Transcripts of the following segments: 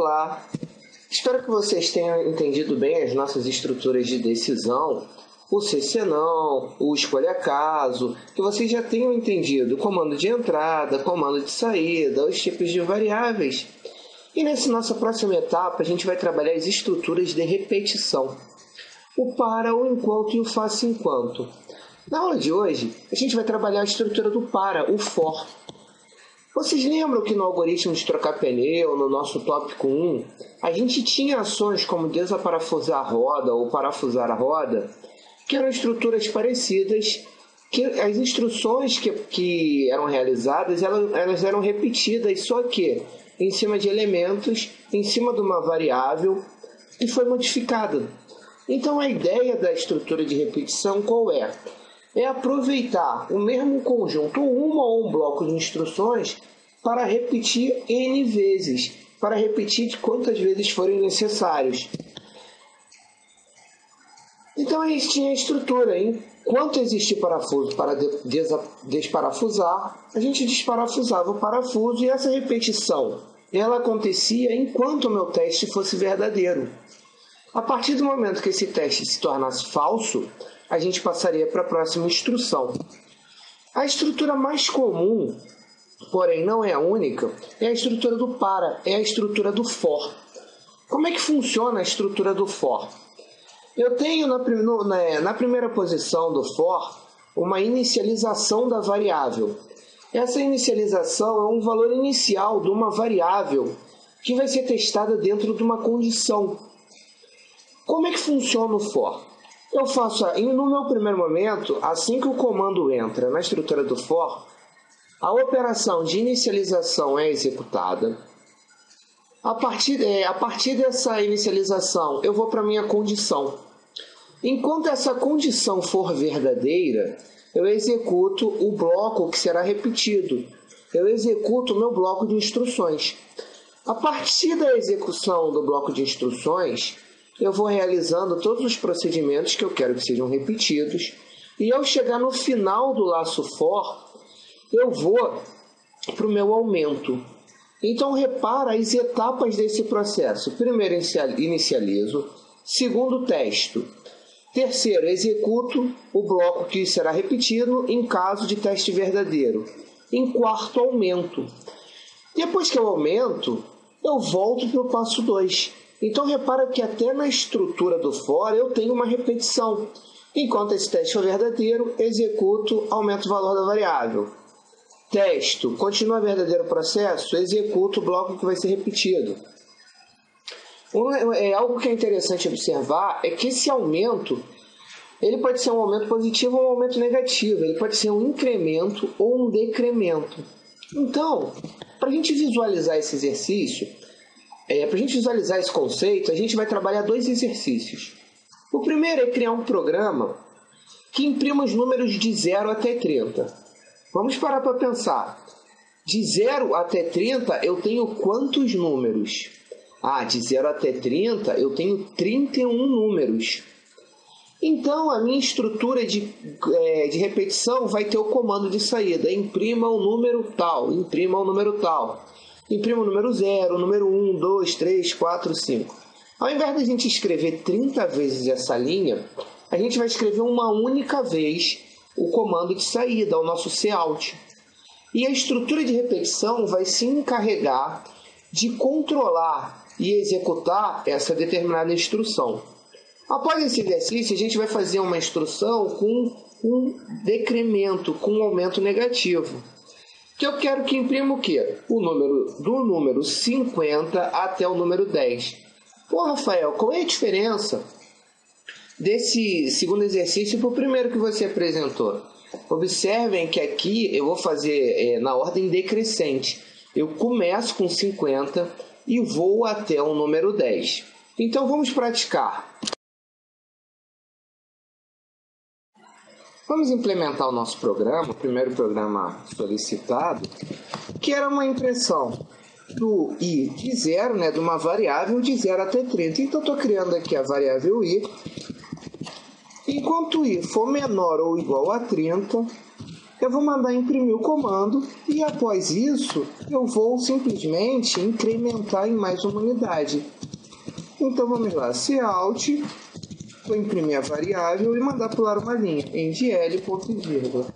Olá! Espero que vocês tenham entendido bem as nossas estruturas de decisão, o CC não, o escolha caso, que vocês já tenham entendido o comando de entrada, comando de saída, os tipos de variáveis. E nessa nossa próxima etapa a gente vai trabalhar as estruturas de repetição, o para, o enquanto e o faça enquanto. Na aula de hoje a gente vai trabalhar a estrutura do para, o for. Vocês lembram que no algoritmo de trocar pneu, no nosso tópico 1, a gente tinha ações como desaparafusar a roda ou parafusar a roda, que eram estruturas parecidas, que as instruções que eram realizadas, elas eram repetidas, só que em cima de elementos, em cima de uma variável, e foi modificada. Então a ideia da estrutura de repetição qual é? É aproveitar o mesmo conjunto, uma ou um bloco de instruções, para repetir N vezes, para repetir de quantas vezes forem necessários. Então a gente tinha a estrutura, enquanto existia parafuso para desparafusar, a gente desparafusava o parafuso e essa repetição ela acontecia enquanto o meu teste fosse verdadeiro. A partir do momento que esse teste se tornasse falso, a gente passaria para a próxima instrução. A estrutura mais comum, porém não é a única, é a estrutura do para, é a estrutura do for. Como é que funciona a estrutura do for? Eu tenho na primeira posição do for uma inicialização da variável. Essa inicialização é um valor inicial de uma variável que vai ser testada dentro de uma condição. Como é que funciona o for? Eu faço, no meu primeiro momento, assim que o comando entra na estrutura do for, a operação de inicialização é executada. A partir dessa inicialização, eu vou para a minha condição. Enquanto essa condição for verdadeira, eu executo o bloco que será repetido. Eu executo o meu bloco de instruções. A partir da execução do bloco de instruções, eu vou realizando todos os procedimentos que eu quero que sejam repetidos. E ao chegar no final do laço for, eu vou para o meu aumento. Então, repara as etapas desse processo. Primeiro, inicializo. Segundo, testo. Terceiro, executo o bloco que será repetido em caso de teste verdadeiro. Em quarto, aumento. Depois que eu aumento, eu volto para o passo 2. Então, repara que até na estrutura do for eu tenho uma repetição. Enquanto esse teste for verdadeiro, executo, aumento o valor da variável. Testo, continua verdadeiro processo, executo o bloco que vai ser repetido. Algo que é interessante observar é que esse aumento ele pode ser um aumento positivo ou um aumento negativo. Ele pode ser um incremento ou um decremento. Então, para a gente visualizar esse exercício, para a gente visualizar esse conceito, a gente vai trabalhar dois exercícios. O primeiro é criar um programa que imprima os números de 0 até 30. Vamos parar para pensar. De 0 até 30 eu tenho quantos números? De 0 até 30 eu tenho 31 números. Então a minha estrutura de repetição vai ter o comando de saída. Imprima o número tal, imprima o número tal. Imprima o número 0, o número 1, 2, 3, 4, 5. Ao invés de a gente escrever 30 vezes essa linha, a gente vai escrever uma única vez o comando de saída, o nosso cout. E a estrutura de repetição vai se encarregar de controlar e executar essa determinada instrução. Após esse exercício, a gente vai fazer uma instrução com um decremento, com um aumento negativo. Que eu quero que imprima o quê? O número do número 50 até o número 10. Pô, Rafael, qual é a diferença desse segundo exercício para o primeiro que você apresentou? Observem que aqui eu vou fazer na ordem decrescente. Eu começo com 50 e vou até o número 10. Então vamos praticar. Vamos implementar o nosso programa, o primeiro programa solicitado, que era uma impressão do i de 0, de uma variável de 0 até 30. Então, estou criando aqui a variável i. Enquanto i for menor ou igual a 30, eu vou mandar imprimir o comando e após isso eu vou simplesmente incrementar em mais uma unidade. Então vamos lá, Cout, vou imprimir a variável e mandar pular uma linha, end ponto e vírgula.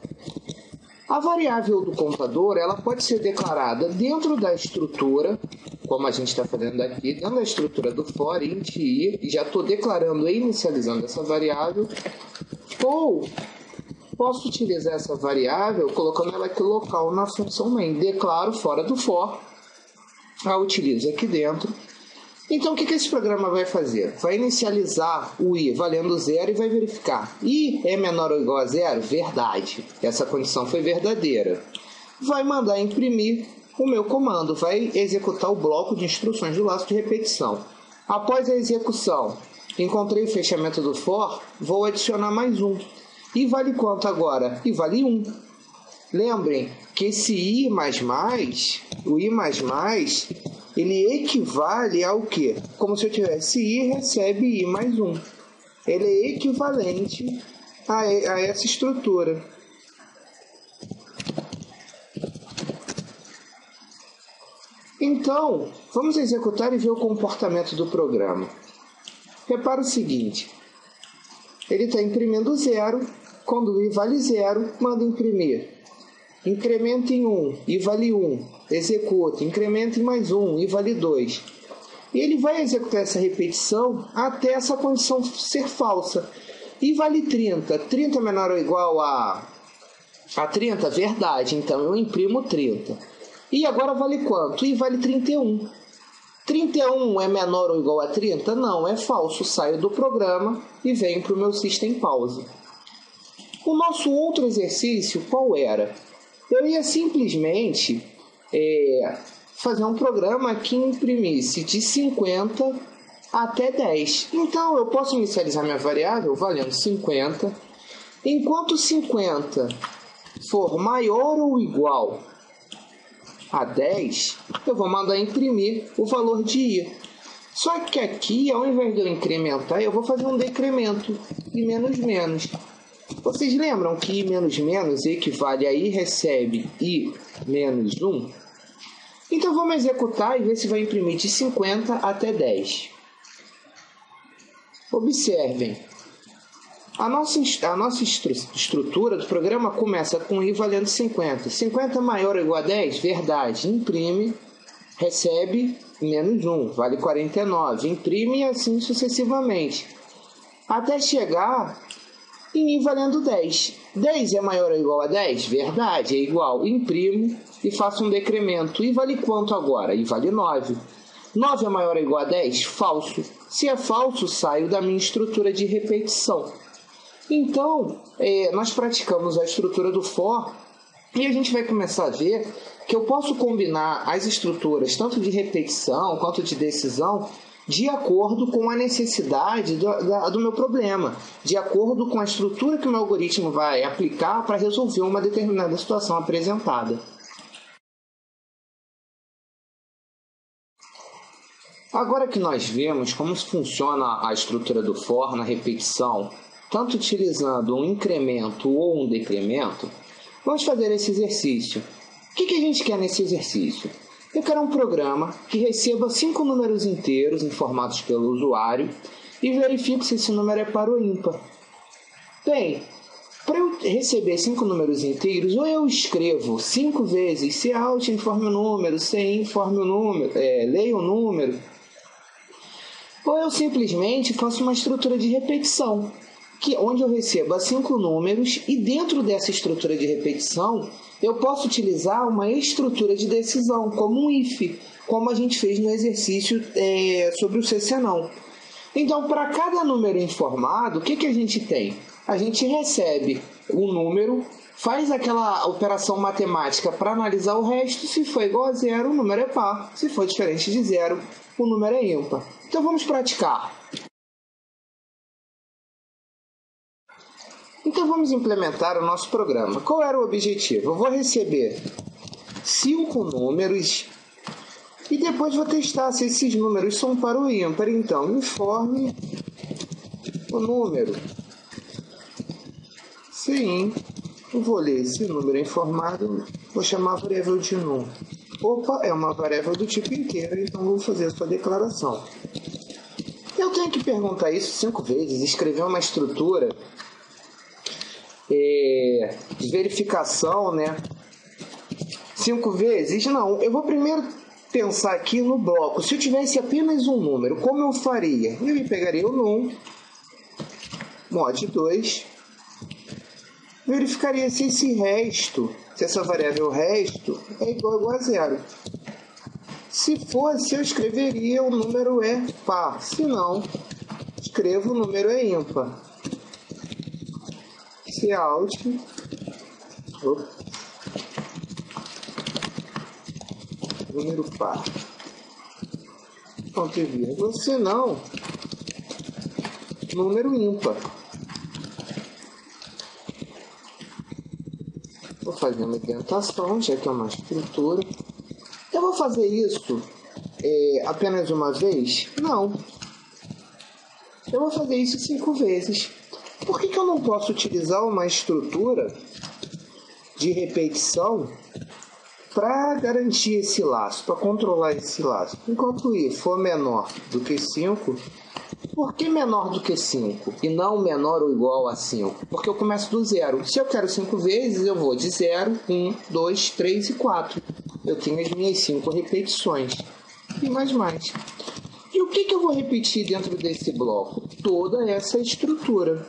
A variável do computador ela pode ser declarada dentro da estrutura, como a gente está fazendo aqui, dentro da estrutura do for, int i, já estou declarando e inicializando essa variável, ou posso utilizar essa variável colocando ela aqui local na função main, declaro fora do for, a utilizo aqui dentro. Então, o que esse programa vai fazer? Vai inicializar o i valendo 0 e vai verificar. I é menor ou igual a 0? Verdade. Essa condição foi verdadeira. Vai mandar imprimir o meu comando. Vai executar o bloco de instruções do laço de repetição. Após a execução, encontrei o fechamento do for, vou adicionar mais um. I vale quanto agora? I vale 1. Lembrem que esse i++, o i++, ele equivale ao quê? Como se eu tivesse i recebe i mais 1. Ele é equivalente a essa estrutura. Então, vamos executar e ver o comportamento do programa. Repara o seguinte. Ele está imprimindo 0. Quando o i vale 0, manda imprimir. Incrementa em 1, i vale 1, executa, incrementa em mais 1, i vale 2. E ele vai executar essa repetição até essa condição ser falsa. I vale 30, 30 é menor ou igual a 30? Verdade, então eu imprimo 30. E agora vale quanto? I vale 31. 31 é menor ou igual a 30? Não, é falso, saio do programa e venho para o meu System Pause. O nosso outro exercício qual era? Eu ia simplesmente fazer um programa que imprimisse de 50 até 10. Então, eu posso inicializar minha variável valendo 50. Enquanto 50 for maior ou igual a 10, eu vou mandar imprimir o valor de i. Só que aqui, ao invés de eu incrementar, eu vou fazer um decremento, i menos menos. Vocês lembram que i menos menos equivale a i recebe i menos 1? Então vamos executar e ver se vai imprimir de 50 até 10. Observem. A nossa estrutura do programa começa com i valendo 50. 50 é maior ou igual a 10? Verdade. Imprime, recebe menos 1, vale 49. Imprime e assim sucessivamente. Até chegar em i valendo 10. 10 é maior ou igual a 10? Verdade, é igual. Imprimo e faço um decremento. I vale quanto agora? I vale 9. 9 é maior ou igual a 10? Falso. Se é falso, saio da minha estrutura de repetição. Então, nós praticamos a estrutura do for e a gente vai começar a ver que eu posso combinar as estruturas tanto de repetição quanto de decisão de acordo com a necessidade do meu problema, de acordo com a estrutura que o meu algoritmo vai aplicar para resolver uma determinada situação apresentada. Agora que nós vemos como funciona a estrutura do for na repetição, tanto utilizando um incremento ou um decremento, vamos fazer esse exercício. O que a gente quer nesse exercício? Eu quero um programa que receba 5 números inteiros informados pelo usuário e verifique se esse número é par ou ímpar. Bem, para eu receber 5 números inteiros, ou eu escrevo 5 vezes Cout informe o número, Cin informe o número, leia o número, ou eu simplesmente faço uma estrutura de repetição, onde eu recebo 5 números e dentro dessa estrutura de repetição eu posso utilizar uma estrutura de decisão, como um if, como a gente fez no exercício sobre o CC-não. Então, para cada número informado, o que a gente tem? A gente recebe um número, faz aquela operação matemática para analisar o resto. Se for igual a 0, o número é par. Se for diferente de 0, o número é ímpar. Então, vamos praticar. Então vamos implementar o nosso programa. Qual era o objetivo? Eu vou receber 5 números e depois vou testar se esses números são par ou ímpar. Então, informe o número Cin Eu vou ler esse número informado, vou chamar a variável de num. Opa, é uma variável do tipo inteiro, então vou fazer a sua declaração. Eu tenho que perguntar isso 5 vezes, escrever uma estrutura de verificação, né? 5 vezes? Não, eu vou primeiro pensar aqui no bloco. Se eu tivesse apenas um número, como eu faria? Eu pegaria o num, mod 2, verificaria se esse resto, se essa variável resto é igual a zero. Se fosse, eu escreveria o número é par. Se não, escrevo o número é ímpar. Se out, número par. Ponto e vírgula. Se não, número ímpar. Vou fazer uma indentação, já que é uma estrutura. Eu vou fazer isso apenas uma vez? Não. Eu vou fazer isso 5 vezes. Por que eu não posso utilizar uma estrutura de repetição para garantir esse laço, para controlar esse laço? Enquanto i for menor do que 5, por que menor do que 5 e não menor ou igual a 5? Porque eu começo do zero. Se eu quero 5 vezes, eu vou de 0, 1, 2, 3 e 4. Eu tenho as minhas 5 repetições. E mais. E o que eu vou repetir dentro desse bloco? Toda essa estrutura.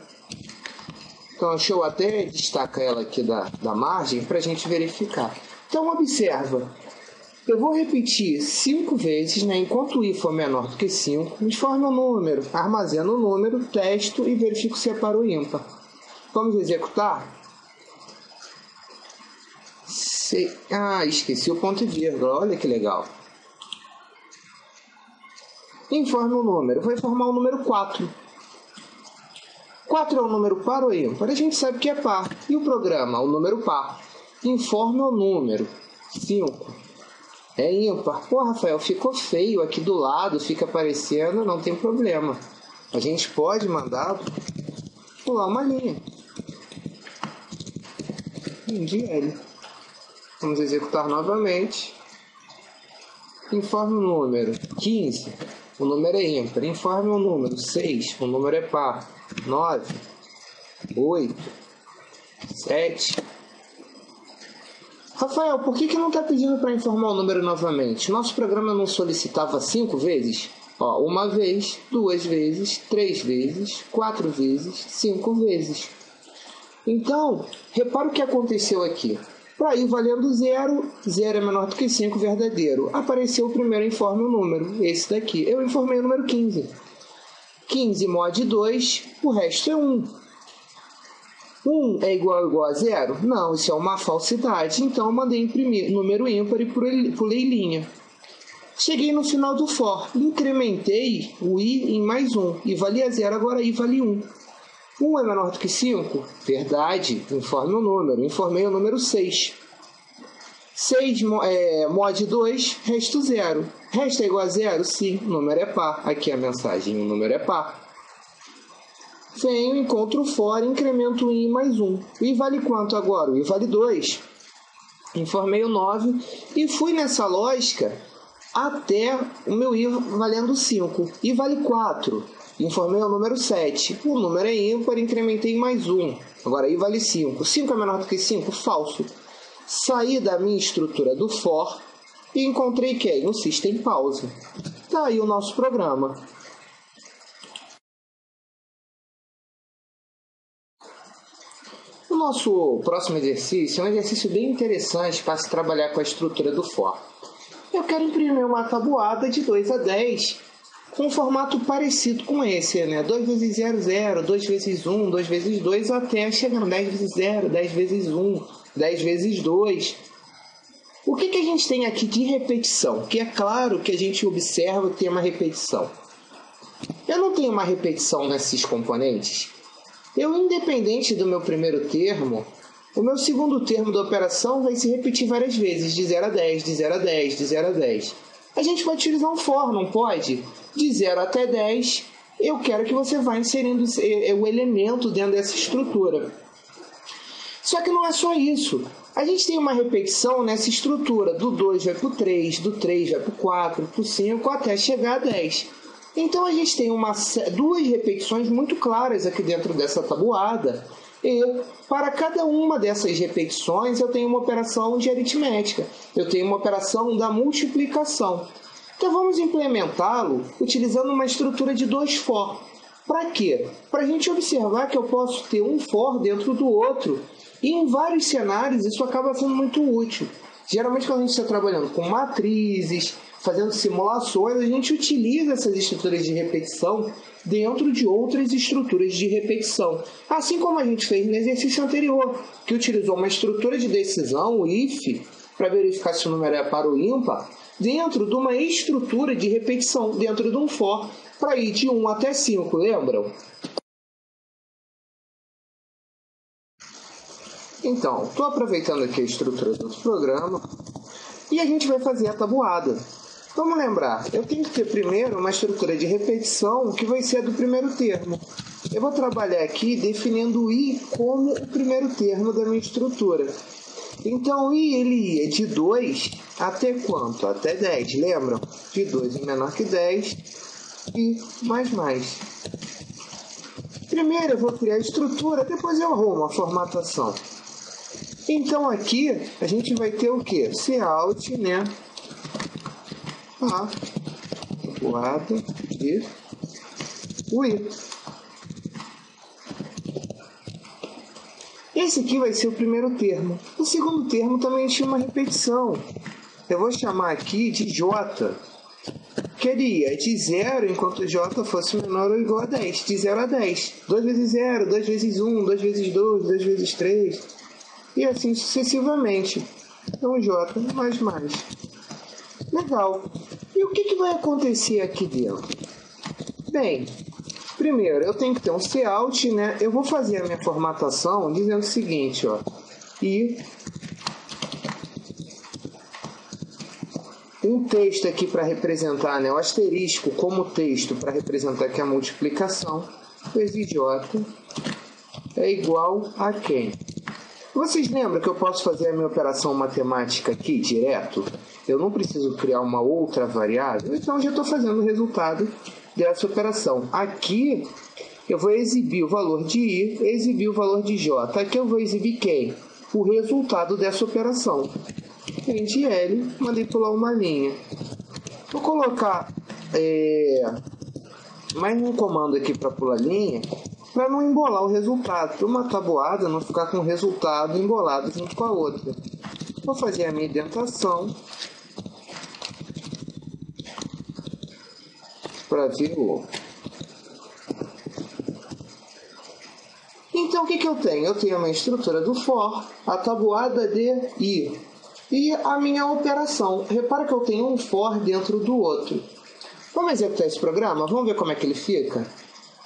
Então, deixa eu até destacar ela aqui da margem para a gente verificar. Então, observa. Eu vou repetir 5 vezes, né? Enquanto i for menor do que 5, transforma o número, armazena o número, testo e verifico se é par ou ímpar. Vamos executar? Esqueci o ponto e vírgula, olha que legal. Informe o número, vou informar o número 4. 4 é um número par ou ímpar? A gente sabe que é par. E o programa, o número par. Informe o número 5. É ímpar. Pô, Rafael, ficou feio aqui do lado, fica aparecendo, não tem problema. A gente pode mandar pular uma linha. DL. Vamos executar novamente. Informe o número 15. O número é ímpar. Informe o número 6. O número é par. 9. 8. 7. Rafael, por que não está pedindo para informar o número novamente? Nosso programa não solicitava 5 vezes? Uma vez, 2 vezes, 3 vezes, 4 vezes, 5 vezes. Então, repara o que aconteceu aqui. Para ir valendo 0, 0 é menor do que 5, verdadeiro. Apareceu o primeiro informe o número, esse daqui. Eu informei o número 15. 15 mod 2, o resto é 1. 1 é igual a 0? Não, isso é uma falsidade. Então, eu mandei imprimir número ímpar e pulei linha. Cheguei no final do for. Incrementei o i em mais 1. I valia 0, agora i vale 1. 1 é menor do que 5? Verdade. Informe o número. Informei o número 6. 6 mod 2, resto 0. Resto é igual a 0? Sim, o número é par. Aqui a mensagem, o número é par. Venho, encontro fora, incremento o i mais 1. O i vale quanto agora? O i vale 2. Informei o 9 e fui nessa lógica até o meu i valendo 5. I vale 4. Informei o número 7. O número é ímpar, incrementei mais 1. Agora i vale 5. 5 é menor do que 5? Falso. Saí da minha estrutura do for e encontrei quem? O System Pause. Tá aí o nosso programa. O nosso próximo exercício é um exercício bem interessante para se trabalhar com a estrutura do for. Eu quero imprimir uma tabuada de 2 a 10 com um formato parecido com esse, né? 2 vezes 0, 0, 2 vezes 1, 2 vezes 2, até chegar no 10 vezes 0, 10 vezes 1, 10 vezes 2. O que a gente tem aqui de repetição? Que é claro que a gente observa que tem uma repetição. Eu não tenho uma repetição nesses componentes. Eu, independente do meu primeiro termo, o meu segundo termo da operação vai se repetir várias vezes, de 0 a 10, de 0 a 10, de 0 a 10. A gente vai utilizar um for, não pode? De 0 até 10, eu quero que você vá inserindo o elemento dentro dessa estrutura. Só que não é só isso. A gente tem uma repetição nessa estrutura. Do 2 vai para o 3, do 3 vai para o 4, para o 5, até chegar a 10. Então a gente tem duas repetições muito claras aqui dentro dessa tabuada. E para cada uma dessas repetições eu tenho uma operação de aritmética. Eu tenho uma operação da multiplicação. Então vamos implementá-lo utilizando uma estrutura de 2 for. Para quê? Para a gente observar que eu posso ter um for dentro do outro. E em vários cenários isso acaba sendo muito útil. Geralmente quando a gente está trabalhando com matrizes, fazendo simulações, a gente utiliza essas estruturas de repetição dentro de outras estruturas de repetição. Assim como a gente fez no exercício anterior, que utilizou uma estrutura de decisão, o if, para verificar se o número é par ou ímpar, dentro de uma estrutura de repetição, dentro de um for, para ir de 1 até 5, lembram? Então, estou aproveitando aqui a estrutura do outro programa e a gente vai fazer a tabuada. Vamos lembrar, eu tenho que ter primeiro uma estrutura de repetição que vai ser a do primeiro termo. Eu vou trabalhar aqui definindo o i como o primeiro termo da minha estrutura. Então, o i ele ia de 2 até quanto? Até 10, lembram? De 2 é menor que 10 e mais. Primeiro eu vou criar a estrutura, depois eu arrumo a formatação. Então aqui a gente vai ter o que? Cout, né? A tabuada de o i. Esse aqui vai ser o primeiro termo. O segundo termo também tinha uma repetição. Eu vou chamar aqui de j, que ele ia de 0 enquanto j fosse menor ou igual a 10. De 0 a 10. 2 vezes 0, 2 vezes 1, 2 vezes 2, 2 vezes 3. E assim sucessivamente. Então j mais. Legal. E o que vai acontecer aqui dentro? Bem, primeiro eu tenho que ter um cout, né? Eu vou fazer a minha formatação dizendo o seguinte, ó. E um texto aqui para representar, né? O asterisco como texto para representar que a multiplicação vezes j é igual a quem? Vocês lembram que eu posso fazer a minha operação matemática aqui direto? Eu não preciso criar uma outra variável, então já estou fazendo o resultado dessa operação. Aqui eu vou exibir o valor de i, exibir o valor de j. Aqui eu vou exibir quem? O resultado dessa operação. De L, mandei pular uma linha. Vou colocar mais um comando aqui para pular linha, para não embolar o resultado, para uma tabuada não ficar com o resultado embolado junto com a outra. Vou fazer a minha indentação para ver o... Então o que eu tenho? Eu tenho a minha estrutura do for, a tabuada de i e a minha operação. Repara que eu tenho um for dentro do outro. Vamos executar esse programa? Vamos ver como é que ele fica?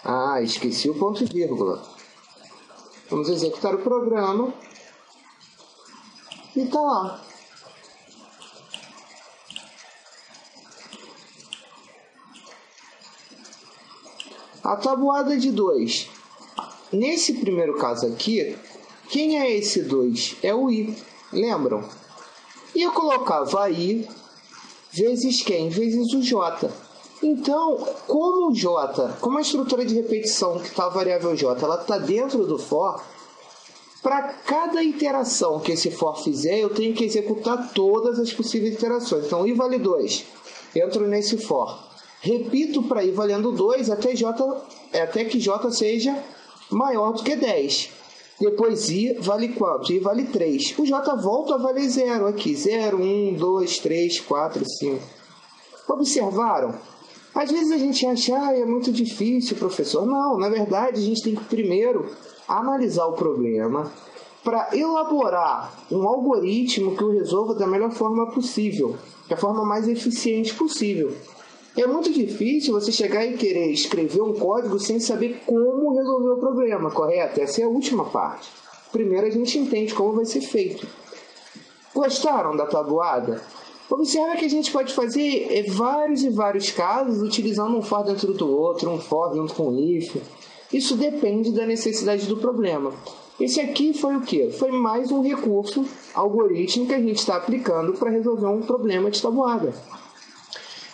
Ah, esqueci o ponto e vírgula. Vamos executar o programa. E tá lá. A tabuada de 2. Nesse primeiro caso aqui, quem é esse 2? É o i. Lembram? E eu colocava i vezes quem? Vezes o j. Então, como o j, como a estrutura de repetição que está a variável j, ela está dentro do for, para cada iteração que esse for fizer, eu tenho que executar todas as possíveis iterações. Então, i vale 2, entro nesse for. Repito para i valendo 2 até que j seja maior do que 10. Depois i vale quanto? I vale 3. O j volta a valer 0 aqui. 0, 1, 2, 3, 4, 5. Observaram? Às vezes a gente acha, é muito difícil, professor. Não, na verdade a gente tem que primeiro analisar o problema para elaborar um algoritmo que o resolva da melhor forma possível, da forma mais eficiente possível. É muito difícil você chegar e querer escrever um código sem saber como resolver o problema, correto? Essa é a última parte. Primeiro a gente entende como vai ser feito. Gostaram da tabuada? Observa que a gente pode fazer vários e vários casos utilizando um for dentro do outro, um for junto com um if. Isso depende da necessidade do problema. Esse aqui foi o quê? Foi mais um recurso algorítmico que a gente está aplicando para resolver um problema de tabuada.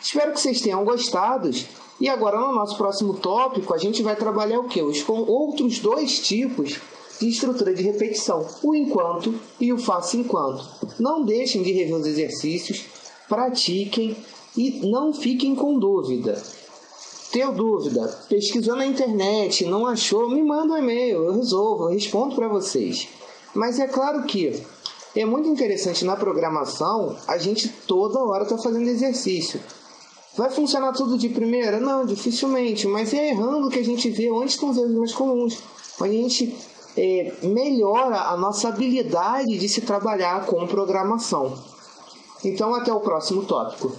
Espero que vocês tenham gostado. E agora, no nosso próximo tópico, a gente vai trabalhar o quê? Os outros dois tipos de estrutura de repetição, o enquanto e o faça enquanto. Não deixem de rever os exercícios, pratiquem e não fiquem com dúvida. Teu dúvida, pesquisou na internet, não achou, me manda um e-mail, eu resolvo, eu respondo para vocês. Mas é claro que é muito interessante na programação, a gente toda hora está fazendo exercício. Vai funcionar tudo de primeira? Não, dificilmente, mas é errando que a gente vê onde estão os erros mais comuns, onde a gente melhora a nossa habilidade de se trabalhar com programação. Então, até o próximo tópico.